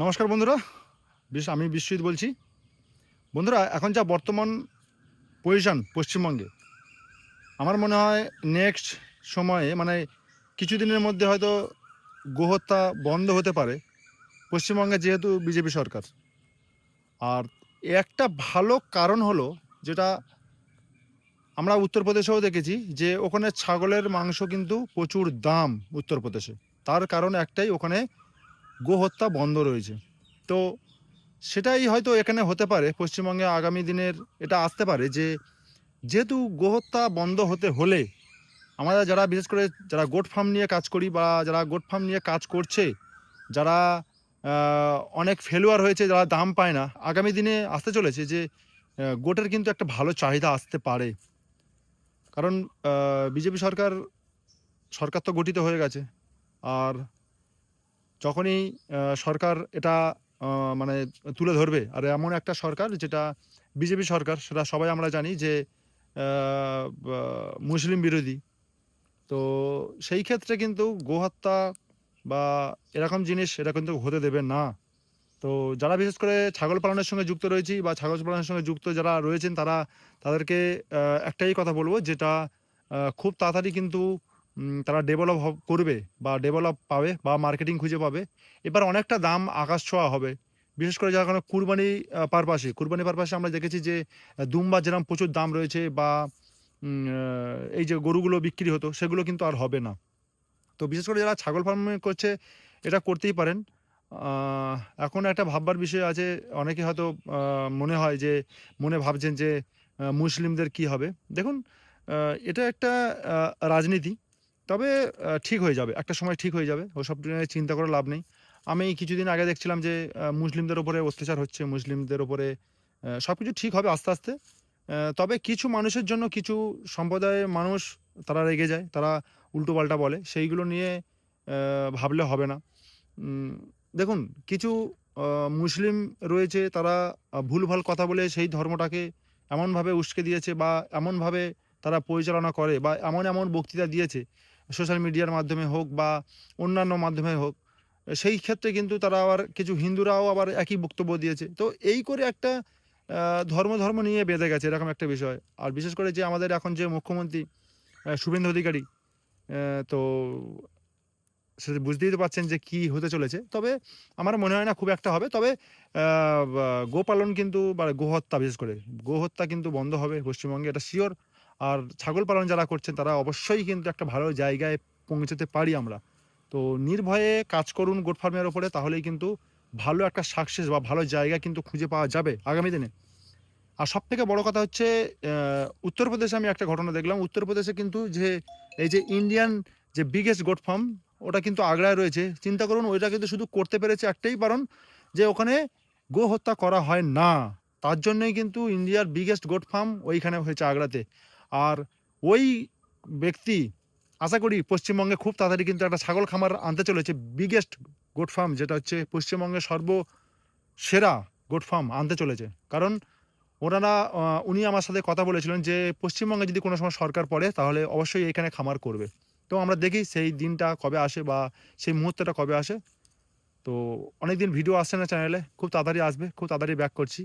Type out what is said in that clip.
নমস্কার বন্ধুরা, আমি বিশ্বজিৎ বলছি। বন্ধুরা, এখন যা বর্তমান পজিশন পশ্চিমবঙ্গে, আমার মনে হয় নেক্সট সময়ে মানে কিছুদিনের মধ্যে হয়তো গোহত্যা বন্ধ হতে পারে পশ্চিমবঙ্গে, যেহেতু বিজেপি সরকার। আর একটা ভালো কারণ হলো, যেটা আমরা উত্তরপ্রদেশেও দেখেছি, যে ওখানে ছাগলের মাংস কিন্তু প্রচুর দাম উত্তরপ্রদেশে। তার কারণ একটাই, ওখানে গোহত্যা বন্ধ রয়েছে। তো সেটাই হয়তো এখানে হতে পারে পশ্চিমবঙ্গে আগামী দিনের, এটা আসতে পারে যে যেহেতু গোহত্যা বন্ধ হতে হলে আমরা যারা বিশেষ করে যারা গোট ফার্ম নিয়ে কাজ করি বা যারা গোট ফার্ম নিয়ে কাজ করছে, যারা অনেক ফেলুয়ার হয়েছে, যারা দাম পায় না, আগামী দিনে আসতে চলেছে যে গোটের কিন্তু একটা ভালো চাহিদা আসতে পারে। কারণ বিজেপি সরকার সরকার তো গঠিত হয়ে গেছে। আর যখনই সরকার এটা মানে তুলে ধরবে, আর এমন একটা সরকার যেটা বিজেপি সরকার, সেটা সবাই আমরা জানি যে বা মুসলিম বিরোধী। তো সেই ক্ষেত্রে কিন্তু গোহত্যা বা এরকম জিনিস এটা কিন্তু হতে দেবে না। তো যারা বিশেষ করে ছাগল পালনের সঙ্গে যুক্ত রয়েছি বা ছাগল পালনের সঙ্গে যুক্ত যারা রয়েছেন, তাদেরকে একটাই কথা বলবো, যেটা খুব তাড়াতাড়ি কিন্তু তারা ডেভেলপ করবে বা ডেভেলপ পাবে বা মার্কেটিং খুঁজে পাবে। এবার অনেকটা দাম আকাশ ছোঁয়া হবে। বিশেষ করে যারা কোনো কুরবানি পারপাসে আমরা দেখেছি যে দুম্বার যেরকম প্রচুর দাম রয়েছে, বা এই যে গরুগুলো বিক্রি হতো, সেগুলো কিন্তু আর হবে না। তো বিশেষ করে যারা ছাগল ফার্মিং করছে, এটা করতেই পারেন। আহ, এখন একটা ভাববার বিষয় আছে। অনেকে হয়তো মনে হয় যে মনে ভাবছেন যে মুসলিমদের কি হবে। দেখুন, এটা একটা রাজনীতি। তবে ঠিক হয়ে যাবে, একটা সময় ঠিক হয়ে যাবে, ওসব নিয়ে চিন্তা করে লাভ নেই। আমি কিছুদিন আগে দেখছিলাম যে মুসলিমদের ওপরে অত্যাচার হচ্ছে, মুসলিমদের ওপরে সব কিছু ঠিক হবে আস্তে আস্তে। তবে কিছু মানুষের জন্য, কিছু সম্প্রদায়ের মানুষ তারা রেগে যায়, তারা উল্টোপাল্টা বলে, সেইগুলো নিয়ে ভাবলে হবে না। উম, দেখুন, কিছু মুসলিম রয়েছে, তারা ভুলভাল কথা বলে সেই ধর্মটাকে এমনভাবে উস্কে দিয়েছে, বা এমনভাবে তারা পরিচালনা করে, বা এমন এমন বক্তৃতা দিয়েছে সোশ্যাল মিডিয়ার মাধ্যমে হোক বা অন্যান্য মাধ্যমে হোক। সেই ক্ষেত্রে কিন্তু তারা আবার, কিছু হিন্দুরাও আবার একই বক্তব্য দিয়েছে। তো এই করে একটা ধর্ম ধর্ম নিয়ে বেঁধে গেছে এরকম একটা বিষয়। আর বিশেষ করে যে আমাদের এখন যে মুখ্যমন্ত্রী শুভেন্দু অধিকারী, তো সেটা বুঝতেই তো পারছেন যে কি হতে চলেছে। তবে আমার মনে হয় না খুব একটা হবে। তবে গোপালন কিন্তু, বা গোহত্যা, বিশেষ করে গোহত্যা কিন্তু বন্ধ হবে পশ্চিমবঙ্গে, এটা শিওর। আর ছাগল পালন যারা করছেন, তারা অবশ্যই কিন্তু একটা ভালো জায়গায় পৌঁছতে পারি আমরা। তো নির্ভয়ে কাজ করুন গোট ফার্মের ওপরে, তাহলেই কিন্তু ভালো একটা সাকসেস বা ভালো জায়গা কিন্তু খুঁজে পাওয়া যাবে আগামী দিনে। আর সবথেকে বড় কথা হচ্ছে, উত্তরপ্রদেশে আমি একটা ঘটনা দেখলাম। উত্তরপ্রদেশে কিন্তু যে এই যে ইন্ডিয়ান যে বিগেস্ট গোট ফার্ম, ওটা কিন্তু আগ্রায় রয়েছে। চিন্তা করুন, ওইটা কিন্তু শুধু করতে পেরেছে একটাই কারণ, যে ওখানে গো হত্যা করা হয় না। তার জন্যই কিন্তু ইন্ডিয়ার বিগেস্ট গোট ফার্ম ওইখানে হয়েছে, আগ্রাতে। আর ওই ব্যক্তি আশা করি পশ্চিমবঙ্গে খুব তাড়াতাড়ি কিন্তু একটা ছাগল খামার আনতে চলেছে, বিগেস্ট গোট ফার্ম, যেটা হচ্ছে পশ্চিমবঙ্গের সর্বসেরা গোট ফার্ম আনতে চলেছে। কারণ ওনারা উনি আমার সাথে কথা বলেছিলেন যে পশ্চিমবঙ্গে যদি কোনো সময় সরকার পড়ে, তাহলে অবশ্যই এখানে খামার করবে। তো আমরা দেখি সেই দিনটা কবে আসে বা সেই মুহূর্তটা কবে আসে। তো অনেকদিন ভিডিও আসছে না চ্যানেলে, খুব তাড়াতাড়ি আসবে, খুব তাড়াতাড়ি ব্যাক করছি।